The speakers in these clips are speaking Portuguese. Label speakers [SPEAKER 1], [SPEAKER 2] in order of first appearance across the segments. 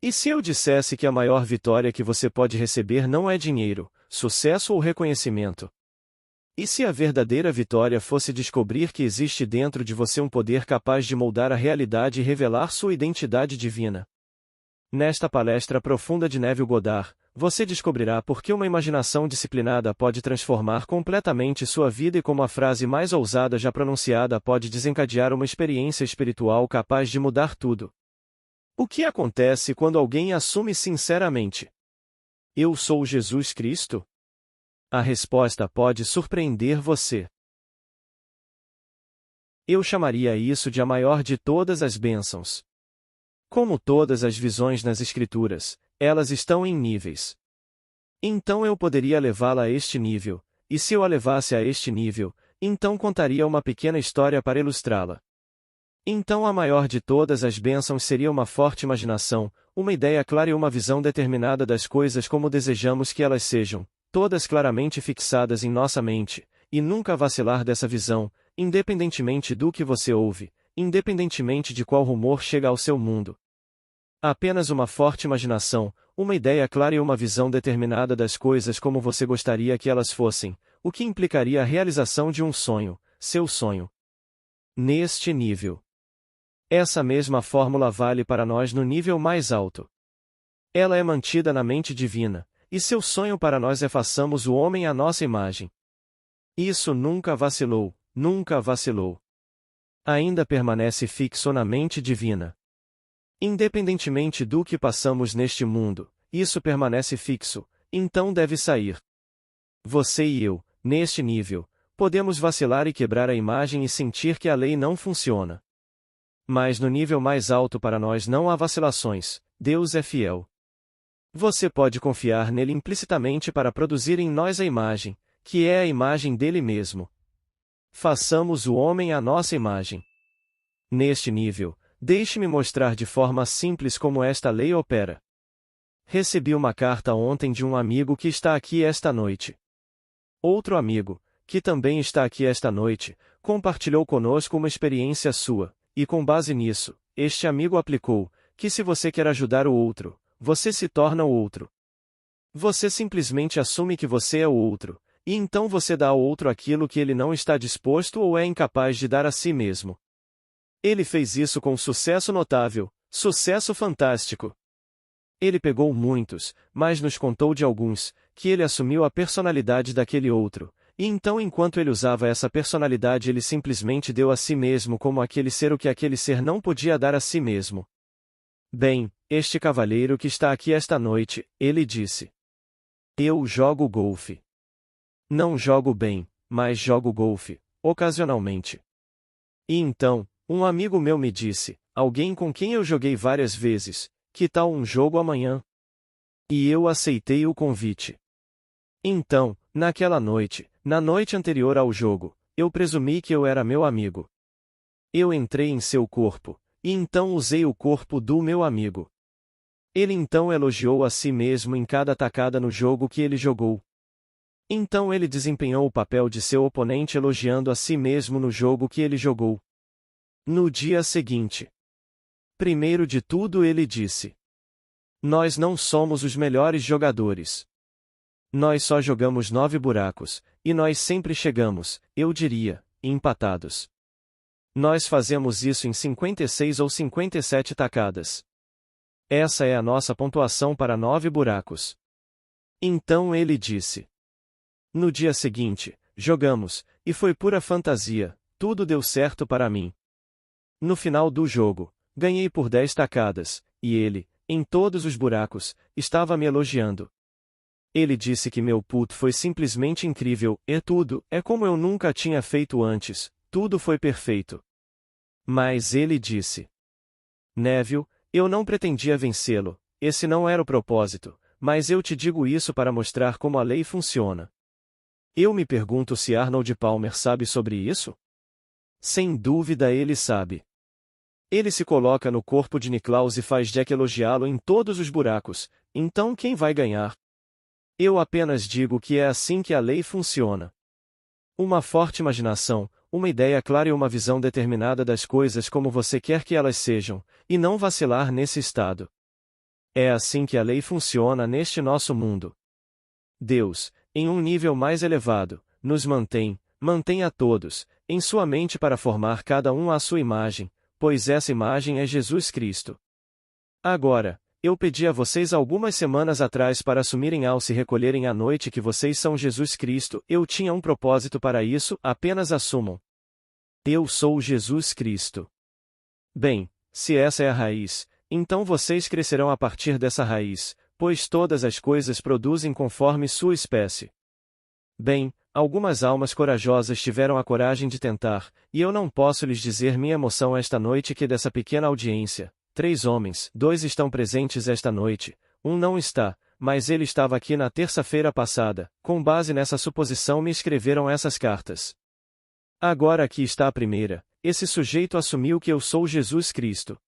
[SPEAKER 1] E se eu dissesse que a maior vitória que você pode receber não é dinheiro, sucesso ou reconhecimento? E se a verdadeira vitória fosse descobrir que existe dentro de você um poder capaz de moldar a realidade e revelar sua identidade divina? Nesta palestra profunda de Neville Goddard, você descobrirá por que uma imaginação disciplinada pode transformar completamente sua vida e como a frase mais ousada já pronunciada pode desencadear uma experiência espiritual capaz de mudar tudo. O que acontece quando alguém assume sinceramente: eu sou Jesus Cristo? A resposta pode surpreender você. Eu chamaria isso de a maior de todas as bênçãos. Como todas as visões nas Escrituras, elas estão em níveis. Então eu poderia levá-la a este nível, e se eu a levasse a este nível, então contaria uma pequena história para ilustrá-la. Então a maior de todas as bênçãos seria uma forte imaginação, uma ideia clara e uma visão determinada das coisas como desejamos que elas sejam, todas claramente fixadas em nossa mente, e nunca vacilar dessa visão, independentemente do que você ouve, independentemente de qual rumor chega ao seu mundo. Apenas uma forte imaginação, uma ideia clara e uma visão determinada das coisas como você gostaria que elas fossem, o que implicaria a realização de um sonho, seu sonho. Neste nível. Essa mesma fórmula vale para nós no nível mais alto. Ela é mantida na mente divina, e seu sonho para nós é façamos o homem à nossa imagem. Isso nunca vacilou, nunca vacilou. Ainda permanece fixo na mente divina. Independentemente do que passamos neste mundo, isso permanece fixo, então deve sair. Você e eu, neste nível, podemos vacilar e quebrar a imagem e sentir que a lei não funciona. Mas no nível mais alto para nós não há vacilações, Deus é fiel. Você pode confiar nele implicitamente para produzir em nós a imagem, que é a imagem dele mesmo. Façamos o homem à nossa imagem. Neste nível, deixe-me mostrar de forma simples como esta lei opera. Recebi uma carta ontem de um amigo que está aqui esta noite. Outro amigo, que também está aqui esta noite, compartilhou conosco uma experiência sua, e com base nisso, este amigo aplicou, que se você quer ajudar o outro, você se torna o outro. Você simplesmente assume que você é o outro, e então você dá ao outro aquilo que ele não está disposto ou é incapaz de dar a si mesmo. Ele fez isso com sucesso notável, sucesso fantástico. Ele pegou muitos, mas nos contou de alguns, que ele assumiu a personalidade daquele outro, e então enquanto ele usava essa personalidade ele simplesmente deu a si mesmo como aquele ser o que aquele ser não podia dar a si mesmo. Bem, este cavalheiro que está aqui esta noite, ele disse: eu jogo golfe. Não jogo bem, mas jogo golfe, ocasionalmente. E então, um amigo meu me disse, alguém com quem eu joguei várias vezes, que tal um jogo amanhã? E eu aceitei o convite. Então, naquela noite, na noite anterior ao jogo, eu presumi que eu era meu amigo. Eu entrei em seu corpo, e então usei o corpo do meu amigo. Ele então elogiou a si mesmo em cada tacada no jogo que ele jogou. Então ele desempenhou o papel de seu oponente elogiando a si mesmo no jogo que ele jogou. No dia seguinte. Primeiro de tudo ele disse: nós não somos os melhores jogadores. Nós só jogamos 9 buracos, e nós sempre chegamos, eu diria, empatados. Nós fazemos isso em 56 ou 57 tacadas. Essa é a nossa pontuação para 9 buracos. Então ele disse. No dia seguinte, jogamos, e foi pura fantasia, tudo deu certo para mim. No final do jogo, ganhei por 10 tacadas, e ele, em todos os buracos, estava me elogiando. Ele disse que meu putt foi simplesmente incrível, tudo, é como eu nunca tinha feito antes, tudo foi perfeito. Mas ele disse: Neville, eu não pretendia vencê-lo, esse não era o propósito, mas eu te digo isso para mostrar como a lei funciona. Eu me pergunto se Arnold Palmer sabe sobre isso? Sem dúvida ele sabe. Ele se coloca no corpo de Nicklaus e faz Jack elogiá-lo em todos os buracos, então quem vai ganhar? Eu apenas digo que é assim que a lei funciona. Uma forte imaginação, uma ideia clara e uma visão determinada das coisas como você quer que elas sejam, e não vacilar nesse estado. É assim que a lei funciona neste nosso mundo. Deus, em um nível mais elevado, nos mantém a todos, em sua mente para formar cada um à sua imagem, pois essa imagem é Jesus Cristo. Agora, eu pedi a vocês algumas semanas atrás para assumirem ao se recolherem à noite que vocês são Jesus Cristo. Eu tinha um propósito para isso, apenas assumam. Eu sou Jesus Cristo. Bem, se essa é a raiz, então vocês crescerão a partir dessa raiz, pois todas as coisas produzem conforme sua espécie. Bem, algumas almas corajosas tiveram a coragem de tentar, e eu não posso lhes dizer minha emoção esta noite que dessa pequena audiência. 3 homens, 2 estão presentes esta noite, um não está, mas ele estava aqui na terça-feira passada. Com base nessa suposição me escreveram essas cartas. Agora aqui está a primeira. Esse sujeito assumiu que eu sou Jesus Cristo.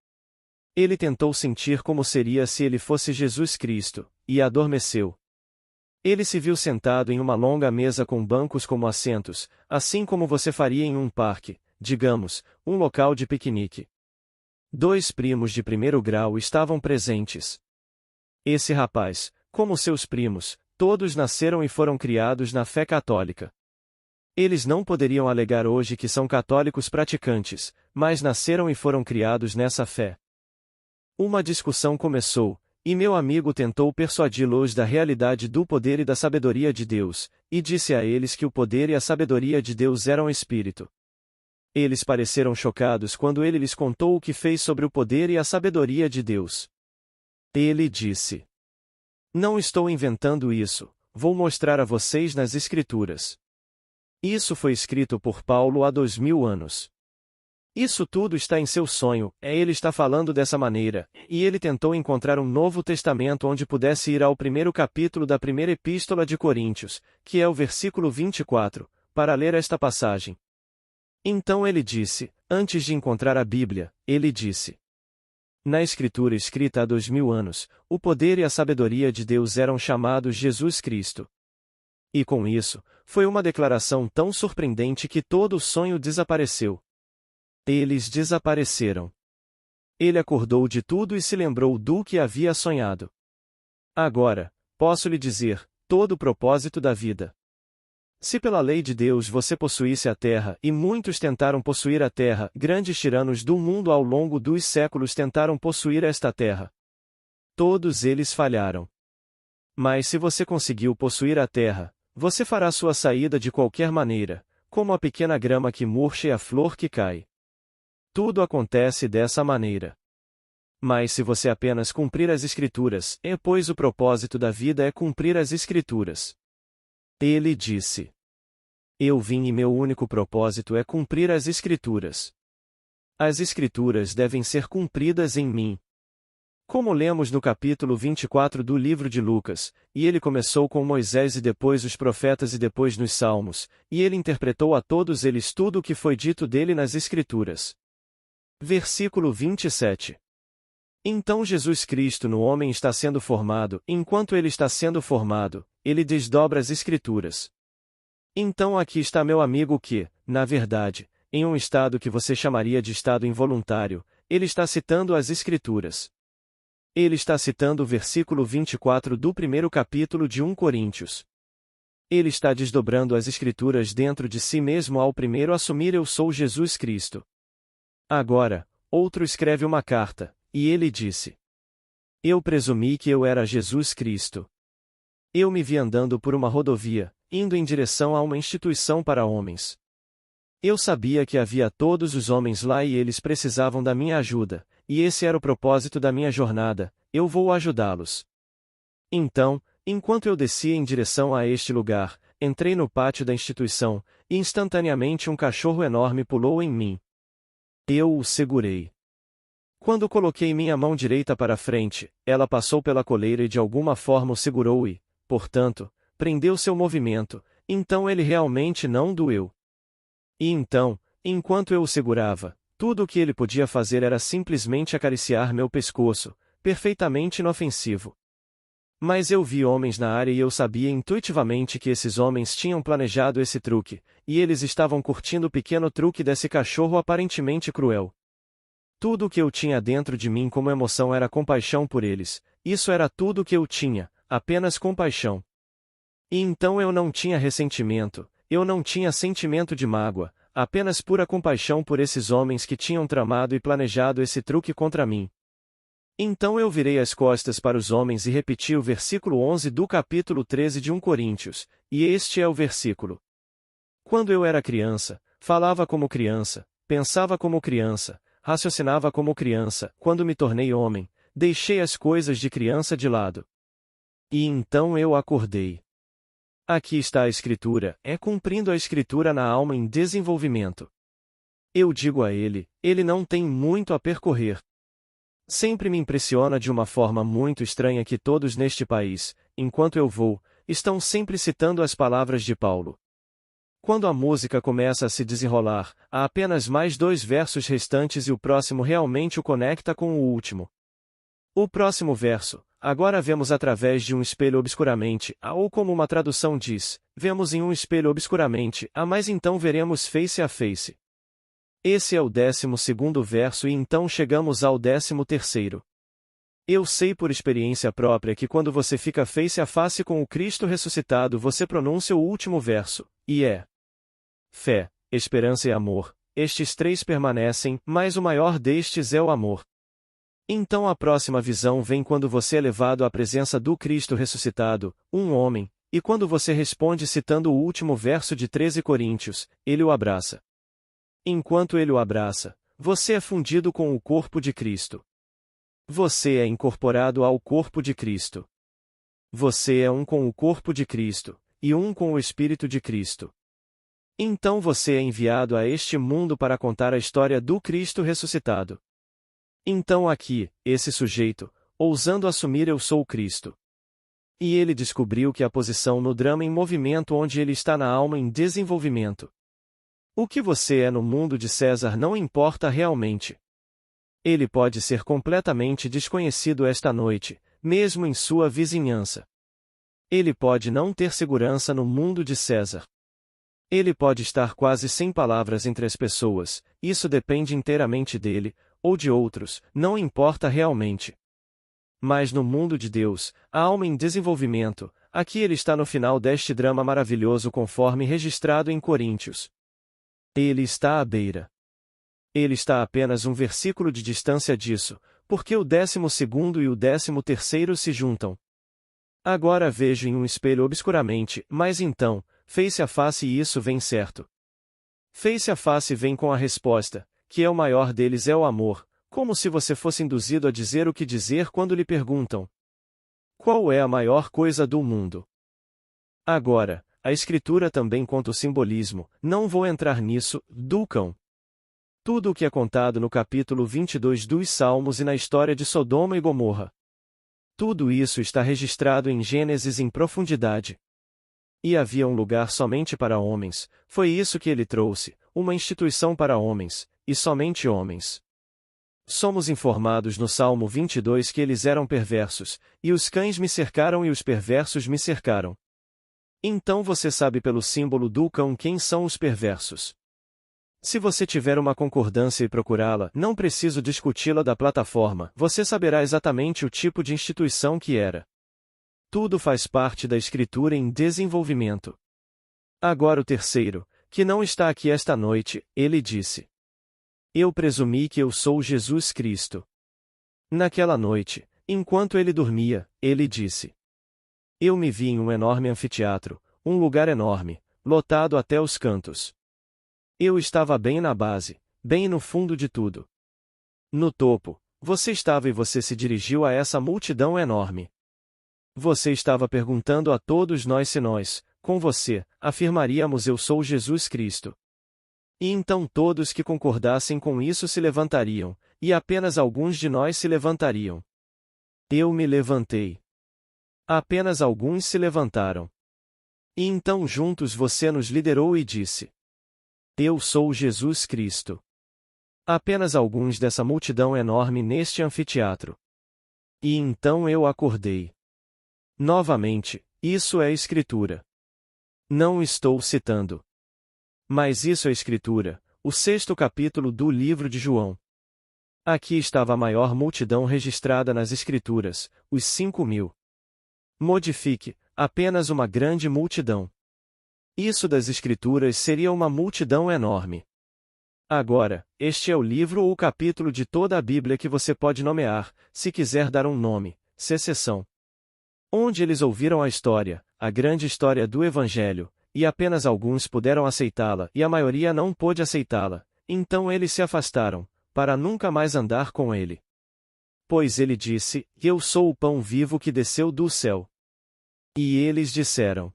[SPEAKER 1] Ele tentou sentir como seria se ele fosse Jesus Cristo, e adormeceu. Ele se viu sentado em uma longa mesa com bancos como assentos, assim como você faria em um parque, digamos, um local de piquenique. 2 primos de primeiro grau estavam presentes. Esse rapaz, como seus primos, todos nasceram e foram criados na fé católica. Eles não poderiam alegar hoje que são católicos praticantes, mas nasceram e foram criados nessa fé. Uma discussão começou, e meu amigo tentou persuadi-los da realidade do poder e da sabedoria de Deus, e disse a eles que o poder e a sabedoria de Deus eram espírito. Eles pareceram chocados quando ele lhes contou o que fez sobre o poder e a sabedoria de Deus. Ele disse: Não estou inventando isso, vou mostrar a vocês nas Escrituras. Isso foi escrito por Paulo há 2000 anos. Isso tudo está em seu sonho, ele está falando dessa maneira, e ele tentou encontrar um Novo Testamento onde pudesse ir ao primeiro capítulo da primeira epístola de Coríntios, que é o versículo 24, para ler esta passagem. Então ele disse, antes de encontrar a Bíblia, ele disse: Na Escritura escrita há 2000 anos, o poder e a sabedoria de Deus eram chamados Jesus Cristo. E com isso, foi uma declaração tão surpreendente que todo o sonho desapareceu. Eles desapareceram. Ele acordou de tudo e se lembrou do que havia sonhado. Agora, posso lhe dizer, todo o propósito da vida. Se pela lei de Deus você possuísse a terra, e muitos tentaram possuir a terra, grandes tiranos do mundo ao longo dos séculos tentaram possuir esta terra. Todos eles falharam. Mas se você conseguiu possuir a terra, você fará sua saída de qualquer maneira, como a pequena grama que murcha e a flor que cai. Tudo acontece dessa maneira. Mas se você apenas cumprir as Escrituras, pois o propósito da vida é cumprir as Escrituras. Ele disse: Eu vim e meu único propósito é cumprir as Escrituras. As Escrituras devem ser cumpridas em mim. Como lemos no capítulo 24 do livro de Lucas, e ele começou com Moisés e depois os profetas e depois nos Salmos, e ele interpretou a todos eles tudo o que foi dito dele nas Escrituras. Versículo 27. Então Jesus Cristo no homem está sendo formado, enquanto ele está sendo formado, ele desdobra as Escrituras. Então aqui está meu amigo que, na verdade, em um estado que você chamaria de estado involuntário, ele está citando as Escrituras. Ele está citando o versículo 24 do primeiro capítulo de 1 Coríntios. Ele está desdobrando as Escrituras dentro de si mesmo ao primeiro assumir eu sou Jesus Cristo. Agora, outro escreve uma carta, e ele disse: Eu presumi que eu era Jesus Cristo. Eu me vi andando por uma rodovia, indo em direção a uma instituição para homens. Eu sabia que havia todos os homens lá e eles precisavam da minha ajuda, e esse era o propósito da minha jornada, eu vou ajudá-los. Então, enquanto eu descia em direção a este lugar, entrei no pátio da instituição, e instantaneamente um cachorro enorme pulou em mim. Eu o segurei. Quando coloquei minha mão direita para frente, ela passou pela coleira e de alguma forma o segurou e, portanto, prendeu seu movimento, então ele realmente não doeu. E então, enquanto eu o segurava, tudo o que ele podia fazer era simplesmente acariciar meu pescoço, perfeitamente inofensivo. Mas eu vi homens na área e eu sabia intuitivamente que esses homens tinham planejado esse truque, e eles estavam curtindo o pequeno truque desse cachorro aparentemente cruel. Tudo o que eu tinha dentro de mim como emoção era compaixão por eles, isso era tudo o que eu tinha, apenas compaixão. E então eu não tinha ressentimento, eu não tinha sentimento de mágoa, apenas pura compaixão por esses homens que tinham tramado e planejado esse truque contra mim. Então eu virei as costas para os homens e repeti o versículo 11 do capítulo 13 de 1 Coríntios, e este é o versículo. Quando eu era criança, falava como criança, pensava como criança, raciocinava como criança. Quando me tornei homem, deixei as coisas de criança de lado. E então eu acordei. Aqui está a Escritura, é cumprindo a Escritura na alma em desenvolvimento. Eu digo a ele não tem muito a percorrer. Sempre me impressiona de uma forma muito estranha que todos neste país, enquanto eu vou, estão sempre citando as palavras de Paulo. Quando a música começa a se desenrolar, há apenas mais 2 versos restantes e o próximo realmente o conecta com o último. O próximo verso, agora vemos através de um espelho obscuramente, ou como uma tradução diz, vemos em um espelho obscuramente, mas então veremos face a face. Esse é o 12º verso e então chegamos ao 13º. Eu sei por experiência própria que quando você fica face a face com o Cristo ressuscitado você pronuncia o último verso, e é fé, esperança e amor. Estes 3 permanecem, mas o maior destes é o amor. Então a próxima visão vem quando você é levado à presença do Cristo ressuscitado, um homem, e quando você responde citando o último verso de 13 Coríntios, ele o abraça. Enquanto ele o abraça, você é fundido com o corpo de Cristo. Você é incorporado ao corpo de Cristo. Você é um com o corpo de Cristo, e um com o Espírito de Cristo. Então você é enviado a este mundo para contar a história do Cristo ressuscitado. Então aqui, esse sujeito, ousando assumir eu sou o Cristo. E ele descobriu que a posição no drama em movimento onde ele está na alma em desenvolvimento. O que você é no mundo de César não importa realmente. Ele pode ser completamente desconhecido esta noite, mesmo em sua vizinhança. Ele pode não ter segurança no mundo de César. Ele pode estar quase sem palavras entre as pessoas, isso depende inteiramente dele, ou de outros, não importa realmente. Mas no mundo de Deus, a alma em desenvolvimento, aqui ele está no final deste drama maravilhoso conforme registrado em Coríntios. Ele está à beira. Ele está a apenas um versículo de distância disso, porque o 12º e o 13º se juntam. Agora vejo em um espelho obscuramente, mas então, face a face e isso vem certo. Face a face vem com a resposta, que é o maior deles é o amor, como se você fosse induzido a dizer o que dizer quando lhe perguntam: qual é a maior coisa do mundo? Agora, a Escritura também conta o simbolismo, não vou entrar nisso, do cão. Tudo o que é contado no capítulo 22 dos Salmos e na história de Sodoma e Gomorra. Tudo isso está registrado em Gênesis em profundidade. E havia um lugar somente para homens, foi isso que ele trouxe, uma instituição para homens, e somente homens. Somos informados no Salmo 22 que eles eram perversos, e os cães me cercaram e os perversos me cercaram. Então você sabe pelo símbolo do cão quem são os perversos. Se você tiver uma concordância e procurá-la, não preciso discuti-la da plataforma, você saberá exatamente o tipo de instituição que era. Tudo faz parte da Escritura em desenvolvimento. Agora o terceiro, que não está aqui esta noite, ele disse: eu presumi que eu sou Jesus Cristo. Naquela noite, enquanto ele dormia, ele disse: eu me vi em um enorme anfiteatro, um lugar enorme, lotado até os cantos. Eu estava bem na base, bem no fundo de tudo. No topo, você estava e você se dirigiu a essa multidão enorme. Você estava perguntando a todos nós se nós, com você, afirmaríamos eu sou Jesus Cristo. E então todos que concordassem com isso se levantariam, e apenas alguns de nós se levantariam. Eu me levantei. Apenas alguns se levantaram. E então juntos você nos liderou e disse: eu sou Jesus Cristo. Apenas alguns dessa multidão enorme neste anfiteatro. E então eu acordei. Novamente, isso é Escritura. Não estou citando. Mas isso é Escritura, o 6º capítulo do livro de João. Aqui estava a maior multidão registrada nas Escrituras, os 5.000. Modifique, apenas uma grande multidão. Isso das Escrituras seria uma multidão enorme. Agora, este é o livro ou o capítulo de toda a Bíblia que você pode nomear, se quiser dar um nome, secessão. Onde eles ouviram a história, a grande história do Evangelho, e apenas alguns puderam aceitá-la e a maioria não pôde aceitá-la, então eles se afastaram, para nunca mais andar com ele. Pois ele disse: Eu sou o pão vivo que desceu do céu. E eles disseram: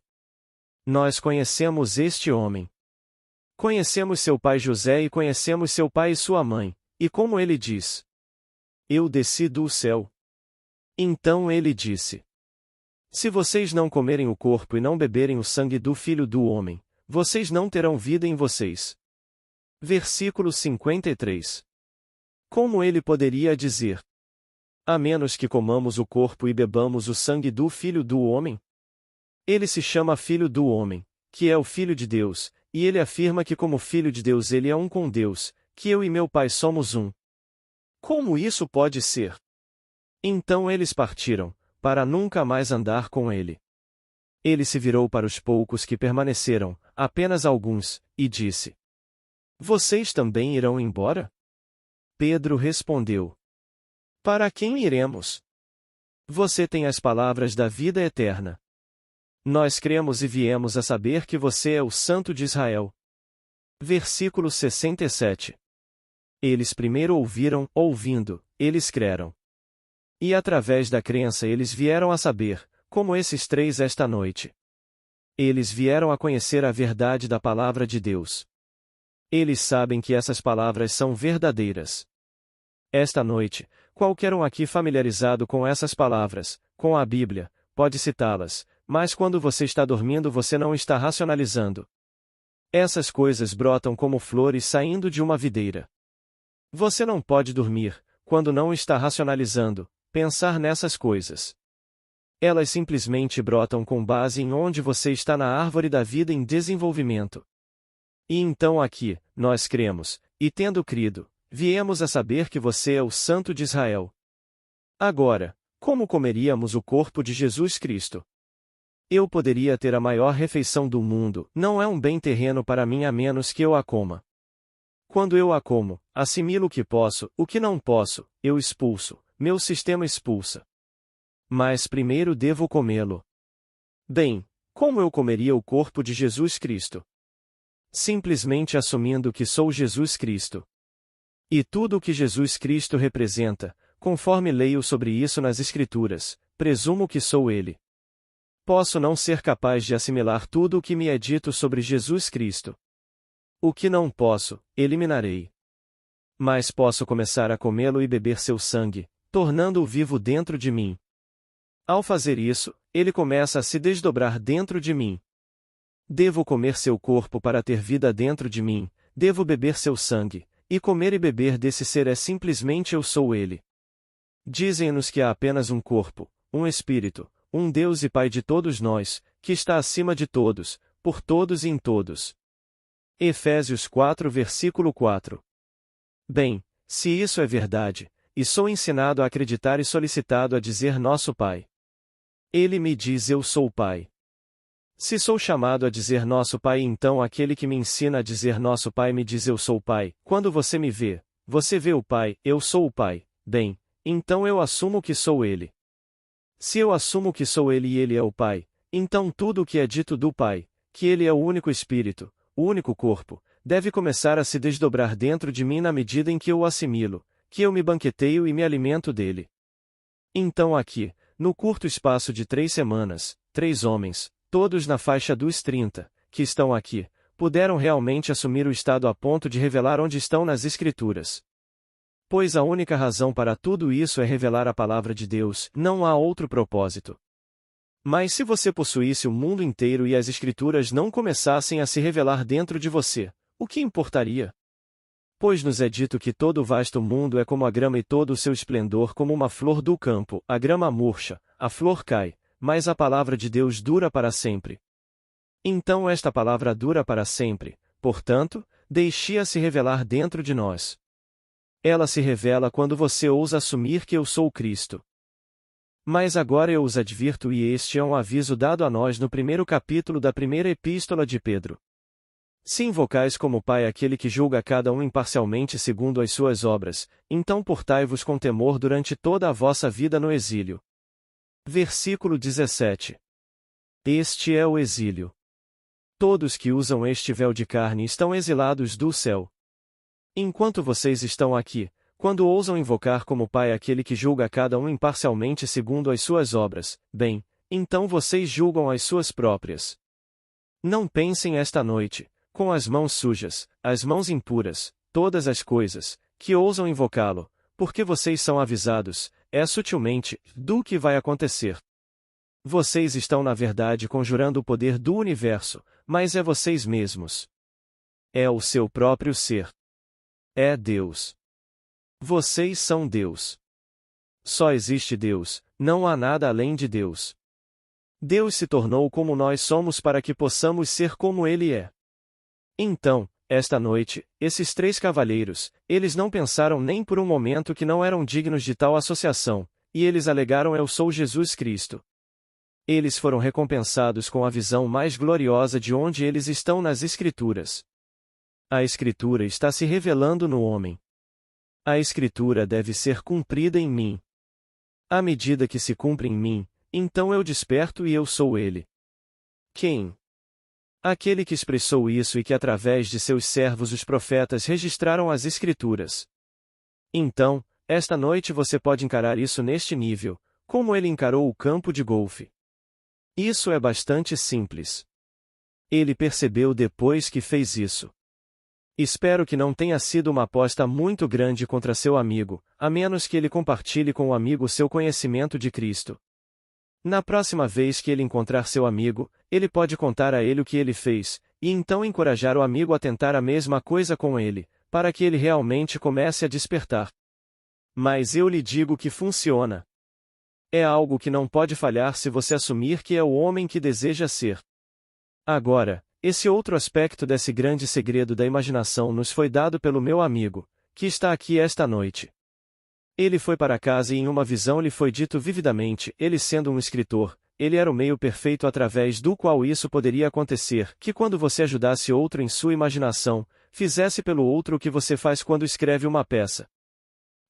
[SPEAKER 1] Nós conhecemos este homem. Conhecemos seu pai José e conhecemos seu pai e sua mãe, e como ele diz: Eu desci do céu. Então ele disse: Se vocês não comerem o corpo e não beberem o sangue do Filho do Homem, vocês não terão vida em vocês. Versículo 53. Como ele poderia dizer: A menos que comamos o corpo e bebamos o sangue do Filho do Homem? Ele se chama Filho do Homem, que é o Filho de Deus, e ele afirma que como Filho de Deus ele é um com Deus, que eu e meu Pai somos um. Como isso pode ser? Então eles partiram, para nunca mais andar com ele. Ele se virou para os poucos que permaneceram, apenas alguns, e disse: Vocês também irão embora? Pedro respondeu: Para quem iremos? Você tem as palavras da vida eterna. Nós cremos e viemos a saber que você é o Santo de Israel. Versículo 67. Eles primeiro ouvindo, eles creram. E através da crença eles vieram a saber, como esses três esta noite. Eles vieram a conhecer a verdade da palavra de Deus. Eles sabem que essas palavras são verdadeiras. Esta noite, qualquer um aqui familiarizado com essas palavras, com a Bíblia, pode citá-las, mas quando você está dormindo você não está racionalizando. Essas coisas brotam como flores saindo de uma videira. Você não pode dormir, quando não está racionalizando, pensar nessas coisas. Elas simplesmente brotam com base em onde você está na árvore da vida em desenvolvimento. E então aqui, nós cremos, e tendo crido, viemos a saber que você é o Santo de Israel. Agora, como comeríamos o corpo de Jesus Cristo? Eu poderia ter a maior refeição do mundo, não é um bem terreno para mim a menos que eu a coma. Quando eu a como, assimilo o que não posso, eu expulso, meu sistema expulsa. Mas primeiro devo comê-lo. Bem, como eu comeria o corpo de Jesus Cristo? Simplesmente assumindo que sou Jesus Cristo. E tudo o que Jesus Cristo representa, conforme leio sobre isso nas Escrituras, presumo que sou Ele. Posso não ser capaz de assimilar tudo o que me é dito sobre Jesus Cristo. O que não posso, eliminarei. Mas posso começar a comê-lo e beber seu sangue, tornando-o vivo dentro de mim. Ao fazer isso, ele começa a se desdobrar dentro de mim. Devo comer seu corpo para ter vida dentro de mim, devo beber seu sangue, e comer e beber desse ser é simplesmente eu sou ele. Dizem-nos que há apenas um corpo, um espírito, um Deus e Pai de todos nós, que está acima de todos, por todos e em todos. Efésios 4 versículo 4. Bem, se isso é verdade, e sou ensinado a acreditar e solicitado a dizer nosso Pai. Ele me diz eu sou o Pai. Se sou chamado a dizer nosso Pai, então aquele que me ensina a dizer nosso Pai me diz eu sou o Pai. Quando você me vê, você vê o Pai, eu sou o Pai. Bem, então eu assumo que sou Ele. Se eu assumo que sou Ele e Ele é o Pai, então tudo o que é dito do Pai, que Ele é o único Espírito, o único corpo, deve começar a se desdobrar dentro de mim na medida em que eu o assimilo, que eu me banqueteio e me alimento dele. Então aqui, no curto espaço de 3 semanas, 3 homens, todos na faixa dos 30, que estão aqui, puderam realmente assumir o estado a ponto de revelar onde estão nas Escrituras. Pois a única razão para tudo isso é revelar a palavra de Deus, não há outro propósito. Mas se você possuísse o mundo inteiro e as Escrituras não começassem a se revelar dentro de você, o que importaria? Pois nos é dito que todo o vasto mundo é como a grama e todo o seu esplendor como uma flor do campo, a grama murcha, a flor cai, mas a palavra de Deus dura para sempre. Então esta palavra dura para sempre, portanto, deixe-a se revelar dentro de nós. Ela se revela quando você ousa assumir que eu sou o Cristo. Mas agora eu os advirto, e este é um aviso dado a nós no primeiro capítulo da primeira epístola de Pedro. Se invocais como Pai aquele que julga cada um imparcialmente segundo as suas obras, então portai-vos com temor durante toda a vossa vida no exílio. Versículo 17. Este é o exílio. Todos que usam este véu de carne estão exilados do céu. Enquanto vocês estão aqui, quando ousam invocar como Pai aquele que julga cada um imparcialmente segundo as suas obras, bem, então vocês julgam as suas próprias. Não pensem esta noite, com as mãos sujas, as mãos impuras, todas as coisas, que ousam invocá-lo, porque vocês são avisados, sutilmente, do que vai acontecer. Vocês estão na verdade conjurando o poder do universo, mas é vocês mesmos. É o seu próprio ser. É Deus. Vocês são Deus. Só existe Deus, não há nada além de Deus. Deus se tornou como nós somos para que possamos ser como Ele é. Então, esta noite, esses três cavalheiros, eles não pensaram nem por um momento que não eram dignos de tal associação, e eles alegaram: eu sou Jesus Cristo. Eles foram recompensados com a visão mais gloriosa de onde eles estão nas Escrituras. A Escritura está se revelando no homem. A Escritura deve ser cumprida em mim. À medida que se cumpre em mim, então eu desperto e eu sou Ele. Quem? Aquele que expressou isso e que através de seus servos os profetas registraram as Escrituras. Então, esta noite você pode encarar isso neste nível, como ele encarou o campo de golfe. Isso é bastante simples. Ele percebeu depois que fez isso. Espero que não tenha sido uma aposta muito grande contra seu amigo, a menos que ele compartilhe com o amigo seu conhecimento de Cristo. Na próxima vez que ele encontrar seu amigo, ele pode contar a ele o que ele fez, e então encorajar o amigo a tentar a mesma coisa com ele, para que ele realmente comece a despertar. Mas eu lhe digo que funciona. É algo que não pode falhar se você assumir que é o homem que deseja ser. Agora, esse outro aspecto desse grande segredo da imaginação nos foi dado pelo meu amigo, que está aqui esta noite. Ele foi para casa e em uma visão lhe foi dito vividamente, ele sendo um escritor, ele era o meio perfeito através do qual isso poderia acontecer, que quando você ajudasse outro em sua imaginação, fizesse pelo outro o que você faz quando escreve uma peça.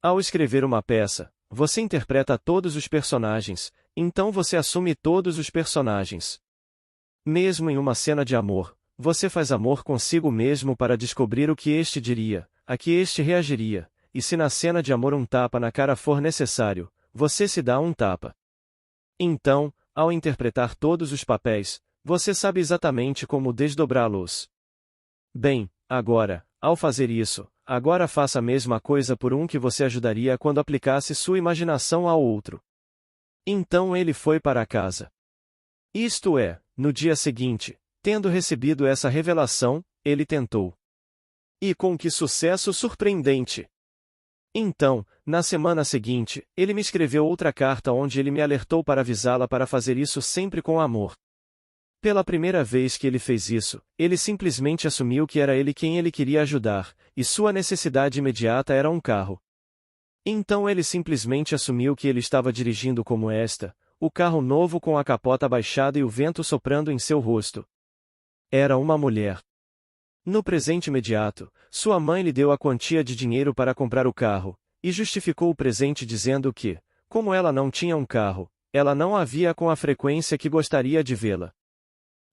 [SPEAKER 1] Ao escrever uma peça, você interpreta todos os personagens, então você assume todos os personagens. Mesmo em uma cena de amor, você faz amor consigo mesmo para descobrir o que este diria, a que este reagiria, e se na cena de amor um tapa na cara for necessário, você se dá um tapa. Então, ao interpretar todos os papéis, você sabe exatamente como desdobrá-los. Bem, agora, ao fazer isso, agora faça a mesma coisa por um que você ajudaria quando aplicasse sua imaginação ao outro. Então ele foi para casa. Isto é, no dia seguinte, tendo recebido essa revelação, ele tentou. E com que sucesso surpreendente! Então, na semana seguinte, ele me escreveu outra carta onde ele me alertou para avisá-la para fazer isso sempre com amor. Pela primeira vez que ele fez isso, ele simplesmente assumiu que era ele quem ele queria ajudar, e sua necessidade imediata era um carro. Então ele simplesmente assumiu que ele estava dirigindo como o carro novo com a capota baixada e o vento soprando em seu rosto. Era uma mulher. No presente imediato, sua mãe lhe deu a quantia de dinheiro para comprar o carro, e justificou o presente dizendo que, como ela não tinha um carro, ela não a via com a frequência que gostaria de vê-la.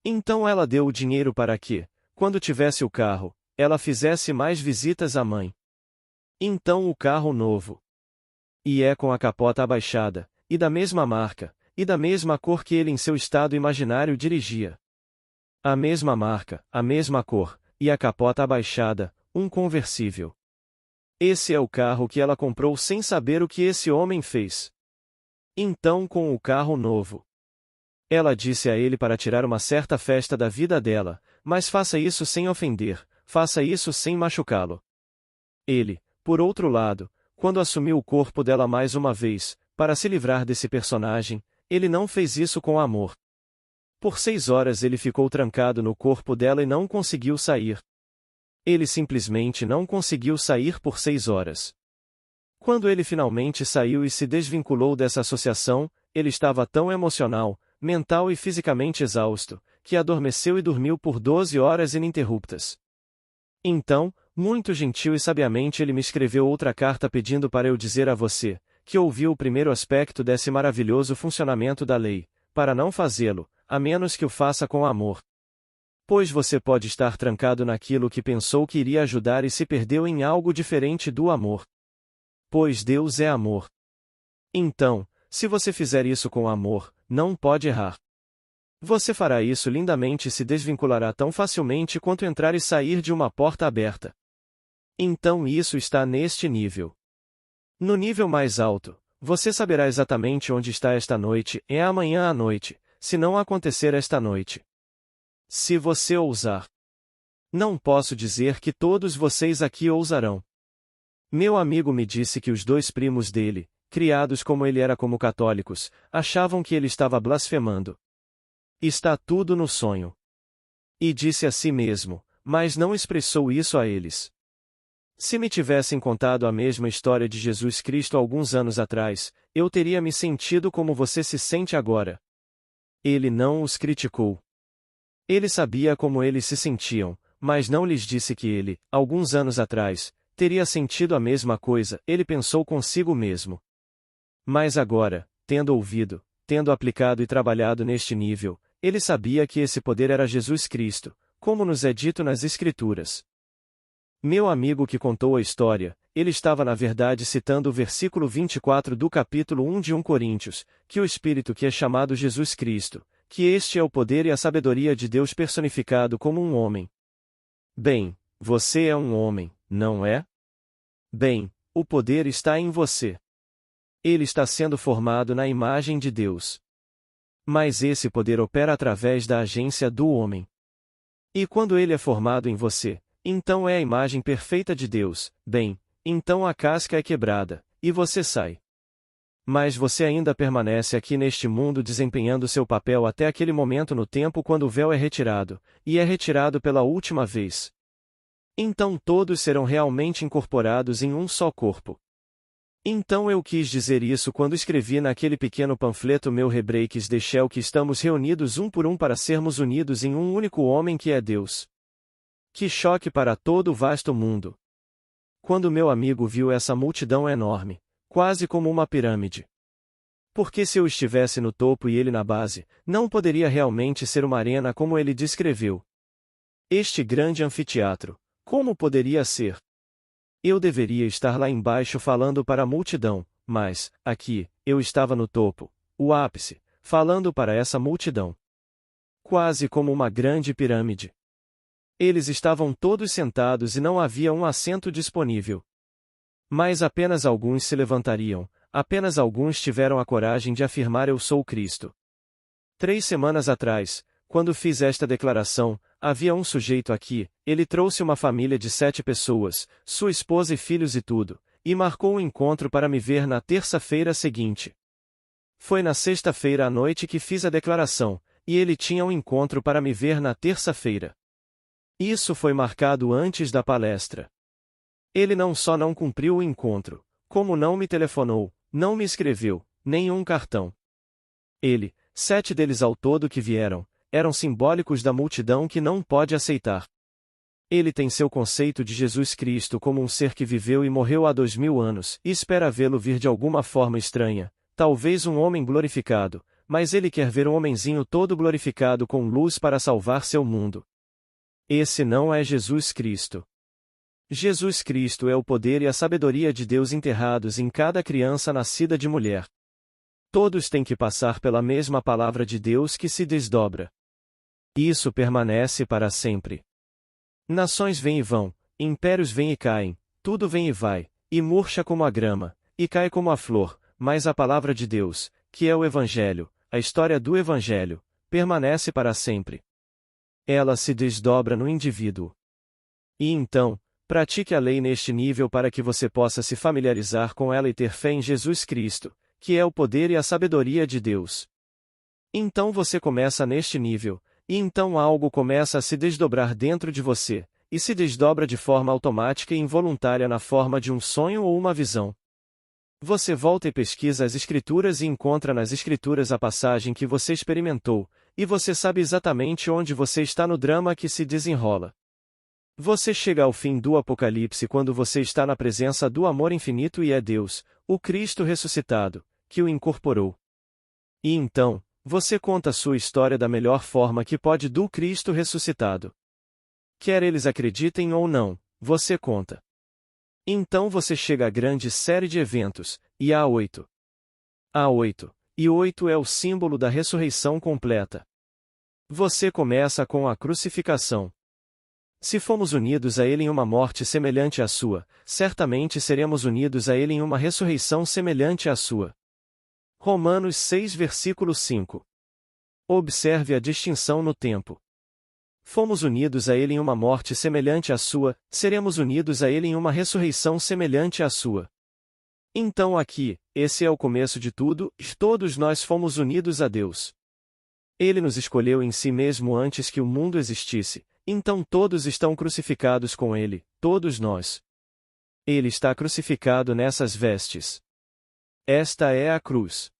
[SPEAKER 1] Então ela deu o dinheiro para que, quando tivesse o carro, ela fizesse mais visitas à mãe. Então o carro novo. E é com a capota abaixada, e da mesma marca, e da mesma cor que ele em seu estado imaginário dirigia. A mesma marca, a mesma cor, e a capota abaixada, um conversível. Esse é o carro que ela comprou sem saber o que esse homem fez. Então com o carro novo. Ela disse a ele para tirar uma certa festa da vida dela, mas faça isso sem ofender, faça isso sem machucá-lo. Ele, por outro lado, quando assumiu o corpo dela mais uma vez, para se livrar desse personagem, ele não fez isso com amor. Por 6 horas ele ficou trancado no corpo dela e não conseguiu sair. Ele simplesmente não conseguiu sair por 6 horas. Quando ele finalmente saiu e se desvinculou dessa associação, ele estava tão emocional, mental e fisicamente exausto, que adormeceu e dormiu por 12 horas ininterruptas. Então, muito gentil e sabiamente ele me escreveu outra carta pedindo para eu dizer a você, que ouviu o primeiro aspecto desse maravilhoso funcionamento da lei, para não fazê-lo, a menos que o faça com amor. Pois você pode estar trancado naquilo que pensou que iria ajudar e se perdeu em algo diferente do amor. Pois Deus é amor. Então, se você fizer isso com amor, não pode errar. Você fará isso lindamente e se desvinculará tão facilmente quanto entrar e sair de uma porta aberta. Então isso está neste nível. No nível mais alto, você saberá exatamente onde está esta noite, é amanhã à noite, se não acontecer esta noite. Se você ousar. Não posso dizer que todos vocês aqui ousarão. Meu amigo me disse que os dois primos dele, criados como ele era como católicos, achavam que ele estava blasfemando. Está tudo no sonho. E disse a si mesmo, mas não expressou isso a eles. Se me tivessem contado a mesma história de Jesus Cristo alguns anos atrás, eu teria me sentido como você se sente agora. Ele não os criticou. Ele sabia como eles se sentiam, mas não lhes disse que ele, alguns anos atrás, teria sentido a mesma coisa, ele pensou consigo mesmo. Mas agora, tendo ouvido, tendo aplicado e trabalhado neste nível, ele sabia que esse poder era Jesus Cristo, como nos é dito nas Escrituras. Meu amigo que contou a história, ele estava na verdade citando o versículo 24 do capítulo 1 de 1 Coríntios, que o Espírito que é chamado Jesus Cristo, que este é o poder e a sabedoria de Deus personificado como um homem. Bem, você é um homem, não é? Bem, o poder está em você. Ele está sendo formado na imagem de Deus. Mas esse poder opera através da agência do homem. E quando ele é formado em você, então é a imagem perfeita de Deus, bem, então a casca é quebrada, e você sai. Mas você ainda permanece aqui neste mundo desempenhando seu papel até aquele momento no tempo quando o véu é retirado, e é retirado pela última vez. Então todos serão realmente incorporados em um só corpo. Então eu quis dizer isso quando escrevi naquele pequeno panfleto meu Hebreques de Shell que estamos reunidos um por um para sermos unidos em um único homem que é Deus. Que choque para todo o vasto mundo! Quando meu amigo viu essa multidão enorme, quase como uma pirâmide. Porque se eu estivesse no topo e ele na base, não poderia realmente ser uma arena como ele descreveu. Este grande anfiteatro, como poderia ser? Eu deveria estar lá embaixo falando para a multidão, mas, aqui, eu estava no topo, o ápice, falando para essa multidão. Quase como uma grande pirâmide. Eles estavam todos sentados e não havia um assento disponível. Mas apenas alguns se levantariam, apenas alguns tiveram a coragem de afirmar eu sou Cristo. 3 semanas atrás, quando fiz esta declaração, havia um sujeito aqui, ele trouxe uma família de 7 pessoas, sua esposa e filhos e tudo, e marcou um encontro para me ver na terça-feira seguinte. Foi na sexta-feira à noite que fiz a declaração, e ele tinha um encontro para me ver na terça-feira. Isso foi marcado antes da palestra. Ele não só não cumpriu o encontro, como não me telefonou, não me escreveu, nenhum cartão. Ele, 7 deles ao todo que vieram, eram simbólicos da multidão que não pode aceitar. Ele tem seu conceito de Jesus Cristo como um ser que viveu e morreu há 2000 anos, e espera vê-lo vir de alguma forma estranha, talvez um homem glorificado, mas ele quer ver um homenzinho todo glorificado com luz para salvar seu mundo. Esse não é Jesus Cristo. Jesus Cristo é o poder e a sabedoria de Deus enterrados em cada criança nascida de mulher. Todos têm que passar pela mesma palavra de Deus que se desdobra. Isso permanece para sempre. Nações vêm e vão, impérios vêm e caem, tudo vem e vai, e murcha como a grama, e cai como a flor, mas a palavra de Deus, que é o Evangelho, a história do Evangelho, permanece para sempre. Ela se desdobra no indivíduo. E então, pratique a lei neste nível para que você possa se familiarizar com ela e ter fé em Jesus Cristo, que é o poder e a sabedoria de Deus. Então você começa neste nível, e então algo começa a se desdobrar dentro de você, e se desdobra de forma automática e involuntária na forma de um sonho ou uma visão. Você volta e pesquisa as Escrituras e encontra nas Escrituras a passagem que você experimentou, e você sabe exatamente onde você está no drama que se desenrola. Você chega ao fim do Apocalipse quando você está na presença do amor infinito e é Deus, o Cristo ressuscitado, que o incorporou. E então, você conta sua história da melhor forma que pode do Cristo ressuscitado. Quer eles acreditem ou não, você conta. Então você chega à grande série de eventos, e há 8. Há 8, e 8 é o símbolo da ressurreição completa. Você começa com a crucificação. Se fomos unidos a Ele em uma morte semelhante à sua, certamente seremos unidos a Ele em uma ressurreição semelhante à sua. Romanos 6 versículo 5. Observe a distinção no tempo. Fomos unidos a Ele em uma morte semelhante à sua, seremos unidos a Ele em uma ressurreição semelhante à sua. Então aqui, esse é o começo de tudo, todos nós fomos unidos a Deus. Ele nos escolheu em si mesmo antes que o mundo existisse, então todos estão crucificados com Ele, todos nós. Ele está crucificado nessas vestes. Esta é a cruz.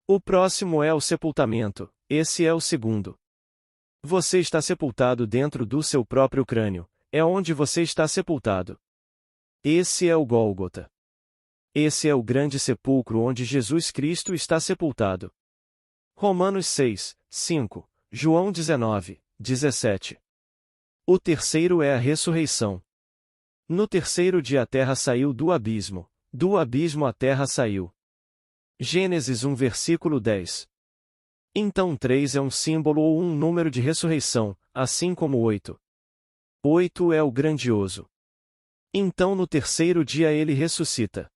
[SPEAKER 1] O próximo é o sepultamento, esse é o segundo. Você está sepultado dentro do seu próprio crânio, é onde você está sepultado. Esse é o Gólgota. Esse é o grande sepulcro onde Jesus Cristo está sepultado. Romanos 6, 5, João 19, 17. O terceiro é a ressurreição. No terceiro dia a terra saiu do abismo a terra saiu. Gênesis 1 versículo 10. Então 3 é um símbolo ou um número de ressurreição, assim como 8. 8 é o grandioso. Então no terceiro dia ele ressuscita.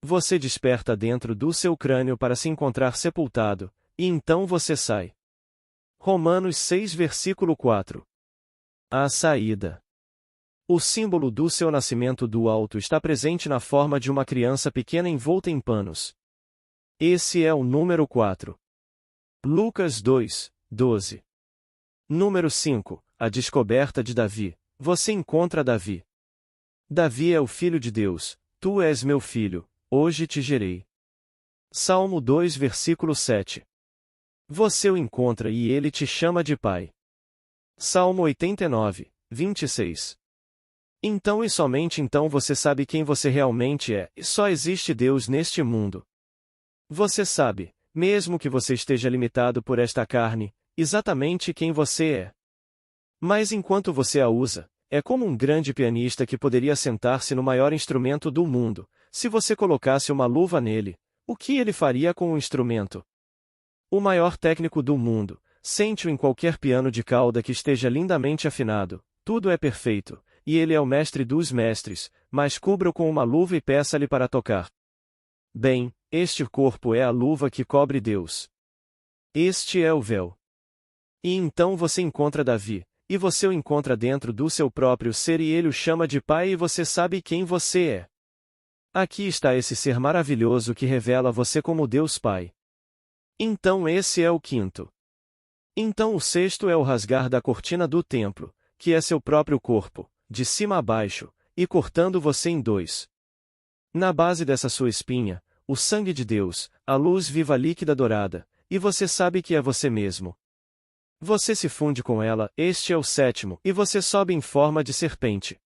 [SPEAKER 1] Você desperta dentro do seu crânio para se encontrar sepultado, e então você sai. Romanos 6 versículo 4. A saída. O símbolo do seu nascimento do alto está presente na forma de uma criança pequena envolta em panos. Esse é o número 4. Lucas 2, 12. Número 5. A descoberta de Davi. Você encontra Davi. Davi é o filho de Deus. Tu és meu filho, hoje te gerei. Salmo 2 versículo 7. Você o encontra e ele te chama de pai. Salmo 89, 26. Então e somente então você sabe quem você realmente é, e só existe Deus neste mundo. Você sabe, mesmo que você esteja limitado por esta carne, exatamente quem você é. Mas enquanto você a usa, é como um grande pianista que poderia sentar-se no maior instrumento do mundo. Se você colocasse uma luva nele, o que ele faria com o instrumento? O maior técnico do mundo, sente-o em qualquer piano de cauda que esteja lindamente afinado, tudo é perfeito, e ele é o mestre dos mestres, mas cubra-o com uma luva e peça-lhe para tocar. Bem, este corpo é a luva que cobre Deus. Este é o véu. E então você encontra Davi, e você o encontra dentro do seu próprio ser e ele o chama de pai e você sabe quem você é. Aqui está esse ser maravilhoso que revela você como Deus Pai. Então esse é o quinto. Então o sexto é o rasgar da cortina do templo, que é seu próprio corpo, de cima a baixo, e cortando você em dois. Na base dessa sua espinha, o sangue de Deus, a luz viva líquida dourada, e você sabe que é você mesmo. Você se funde com ela, este é o sétimo, e você sobe em forma de serpente.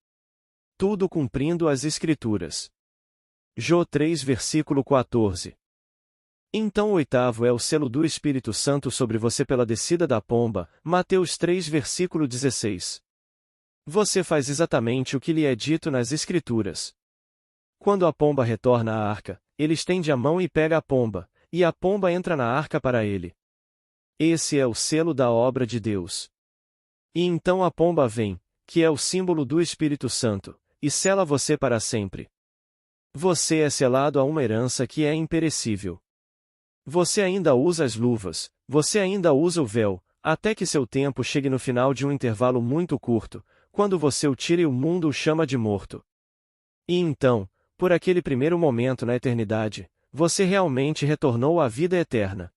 [SPEAKER 1] Tudo cumprindo as Escrituras. Jó 3 versículo 14. Então o oitavo é o selo do Espírito Santo sobre você pela descida da pomba, Mateus 3 versículo 16. Você faz exatamente o que lhe é dito nas Escrituras. Quando a pomba retorna à arca, ele estende a mão e pega a pomba, e a pomba entra na arca para ele. Esse é o selo da obra de Deus. E então a pomba vem, que é o símbolo do Espírito Santo, e sela você para sempre. Você é selado a uma herança que é imperecível. Você ainda usa as luvas, você ainda usa o véu, até que seu tempo chegue no final de um intervalo muito curto, quando você o tira e o mundo o chama de morto. E então, por aquele primeiro momento na eternidade, você realmente retornou à vida eterna.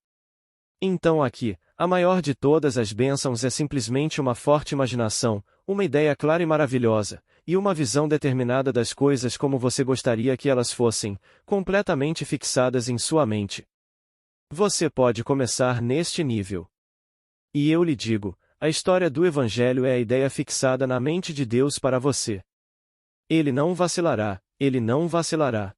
[SPEAKER 1] Então aqui, a maior de todas as bênçãos é simplesmente uma forte imaginação, uma ideia clara e maravilhosa, e uma visão determinada das coisas como você gostaria que elas fossem, completamente fixadas em sua mente. Você pode começar neste nível. E eu lhe digo, a história do Evangelho é a ideia fixada na mente de Deus para você. Ele não vacilará, ele não vacilará.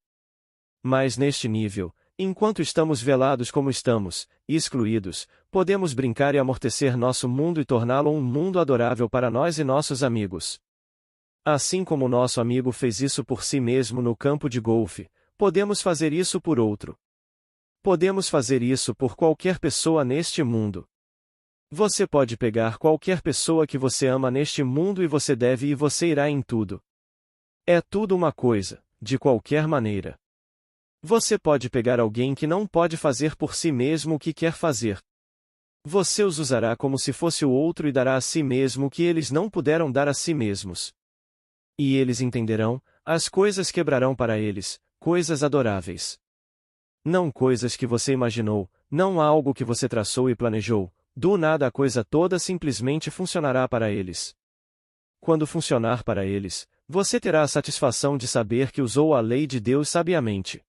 [SPEAKER 1] Mas neste nível, enquanto estamos velados como estamos, excluídos, podemos brincar e amortecer nosso mundo e torná-lo um mundo adorável para nós e nossos amigos. Assim como nosso amigo fez isso por si mesmo no campo de golfe, podemos fazer isso por outro. Podemos fazer isso por qualquer pessoa neste mundo. Você pode pegar qualquer pessoa que você ama neste mundo e você deve e você irá em tudo. É tudo uma coisa, de qualquer maneira. Você pode pegar alguém que não pode fazer por si mesmo o que quer fazer. Você os usará como se fosse o outro e dará a si mesmo o que eles não puderam dar a si mesmos. E eles entenderão, as coisas quebrarão para eles, coisas adoráveis. Não coisas que você imaginou, não algo que você traçou e planejou, do nada a coisa toda simplesmente funcionará para eles. Quando funcionar para eles, você terá a satisfação de saber que usou a lei de Deus sabiamente.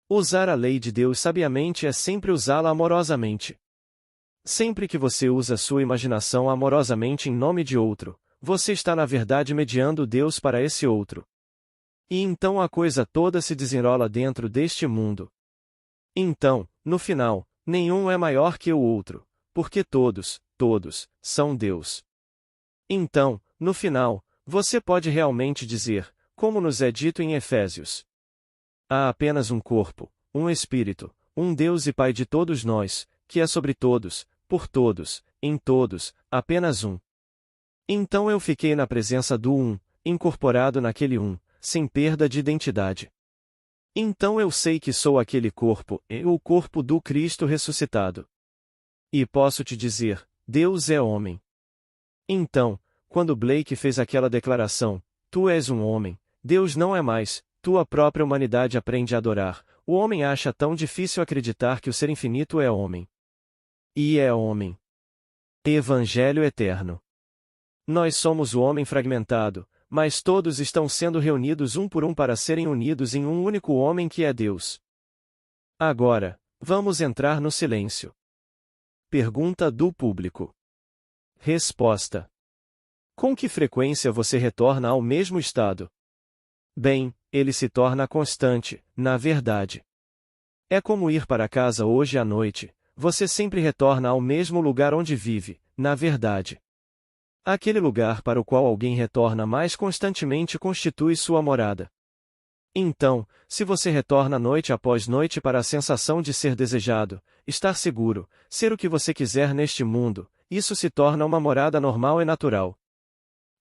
[SPEAKER 1] Usar a lei de Deus sabiamente é sempre usá-la amorosamente. Sempre que você usa sua imaginação amorosamente em nome de outro, você está na verdade mediando Deus para esse outro. E então a coisa toda se desenrola dentro deste mundo. Então, no final, nenhum é maior que o outro, porque todos, são Deus. Então, no final, você pode realmente dizer, como nos é dito em Efésios: há apenas um corpo, um espírito, um Deus e Pai de todos nós, que é sobre todos, por todos, em todos, apenas um. Então eu fiquei na presença do um, incorporado naquele um, sem perda de identidade. Então eu sei que sou aquele corpo, e o corpo do Cristo ressuscitado. E posso te dizer, Deus é homem. Então, quando Blake fez aquela declaração, tu és um homem, Deus não é mais, tua própria humanidade aprende a adorar, o homem acha tão difícil acreditar que o ser infinito é homem. E é homem. Evangelho eterno. Nós somos o homem fragmentado, mas todos estão sendo reunidos um por um para serem unidos em um único homem que é Deus. Agora, vamos entrar no silêncio. Pergunta do público. Resposta. Com que frequência você retorna ao mesmo estado? Bem, ele se torna constante, na verdade. É como ir para casa hoje à noite, você sempre retorna ao mesmo lugar onde vive, na verdade. Aquele lugar para o qual alguém retorna mais constantemente constitui sua morada. Então, se você retorna noite após noite para a sensação de ser desejado, estar seguro, ser o que você quiser neste mundo, isso se torna uma morada normal e natural.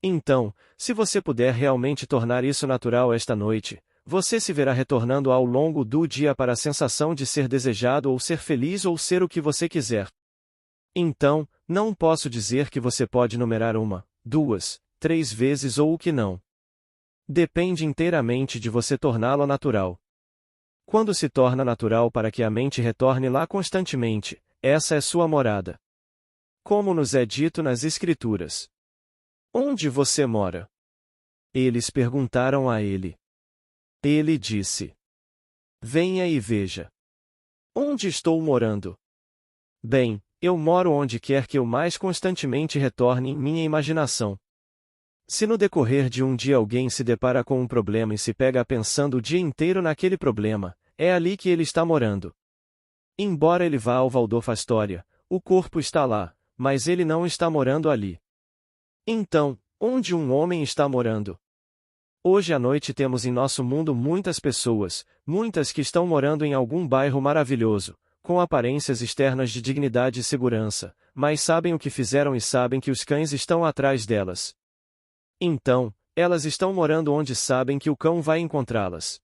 [SPEAKER 1] Então, se você puder realmente tornar isso natural esta noite, você se verá retornando ao longo do dia para a sensação de ser desejado ou ser feliz ou ser o que você quiser. Então, não posso dizer que você pode numerar 1, 2, 3 vezes ou o que não. Depende inteiramente de você torná-lo natural. Quando se torna natural para que a mente retorne lá constantemente, essa é sua morada. Como nos é dito nas Escrituras. Onde você mora? Eles perguntaram a ele. Ele disse: venha e veja. Onde estou morando? Bem, eu moro onde quer que eu mais constantemente retorne em minha imaginação. Se no decorrer de um dia alguém se depara com um problema e se pega pensando o dia inteiro naquele problema, é ali que ele está morando. Embora ele vá ao Waldorf Astoria, o corpo está lá, mas ele não está morando ali. Então, onde um homem está morando? Hoje à noite temos em nosso mundo muitas pessoas, muitas que estão morando em algum bairro maravilhoso, com aparências externas de dignidade e segurança, mas sabem o que fizeram e sabem que os cães estão atrás delas. Então, elas estão morando onde sabem que o cão vai encontrá-las.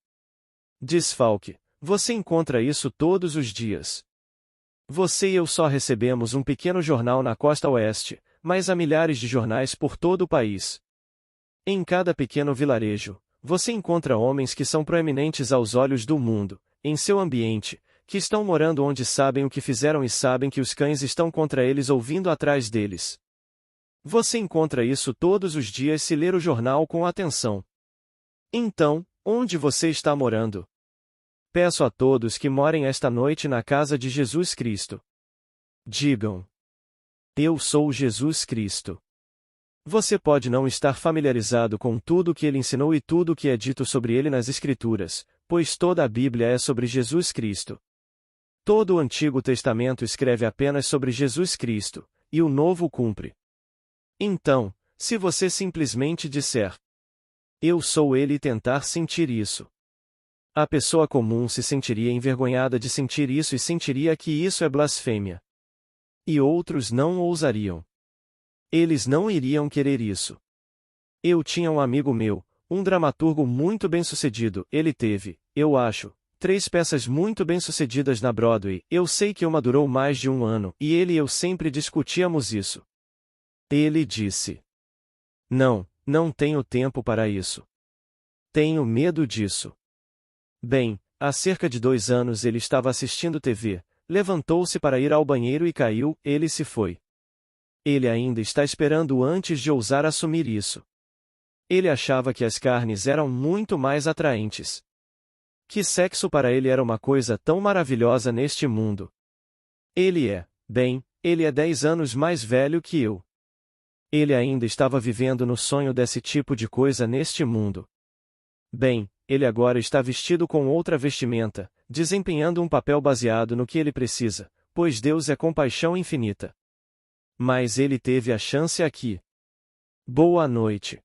[SPEAKER 1] Desfalque, você encontra isso todos os dias. Você e eu só recebemos um pequeno jornal na costa oeste, mas há milhares de jornais por todo o país. Em cada pequeno vilarejo, você encontra homens que são proeminentes aos olhos do mundo, em seu ambiente, que estão morando onde sabem o que fizeram e sabem que os cães estão contra eles ouvindo atrás deles. Você encontra isso todos os dias se ler o jornal com atenção. Então, onde você está morando? Peço a todos que morem esta noite na casa de Jesus Cristo. Digam: Eu sou Jesus Cristo. Você pode não estar familiarizado com tudo o que ele ensinou e tudo o que é dito sobre ele nas Escrituras, pois toda a Bíblia é sobre Jesus Cristo. Todo o Antigo Testamento escreve apenas sobre Jesus Cristo, e o Novo o cumpre. Então, se você simplesmente disser: Eu sou ele e tentar sentir isso, a pessoa comum se sentiria envergonhada de sentir isso e sentiria que isso é blasfêmia. E outros não ousariam. Eles não iriam querer isso. Eu tinha um amigo meu, um dramaturgo muito bem-sucedido. Ele teve, eu acho, 3 peças muito bem-sucedidas na Broadway. Eu sei que uma durou mais de 1 ano, e ele e eu sempre discutíamos isso. Ele disse: Não tenho tempo para isso. Tenho medo disso. Bem, há cerca de 2 anos ele estava assistindo TV, levantou-se para ir ao banheiro e caiu. Ele se foi. Ele ainda está esperando antes de ousar assumir isso. Ele achava que as carnes eram muito mais atraentes. Que sexo para ele era uma coisa tão maravilhosa neste mundo. Ele é 10 anos mais velho que eu. Ele ainda estava vivendo no sonho desse tipo de coisa neste mundo. Bem, ele agora está vestido com outra vestimenta, desempenhando um papel baseado no que ele precisa, pois Deus é compaixão infinita. Mas ele teve a chance aqui. Boa noite.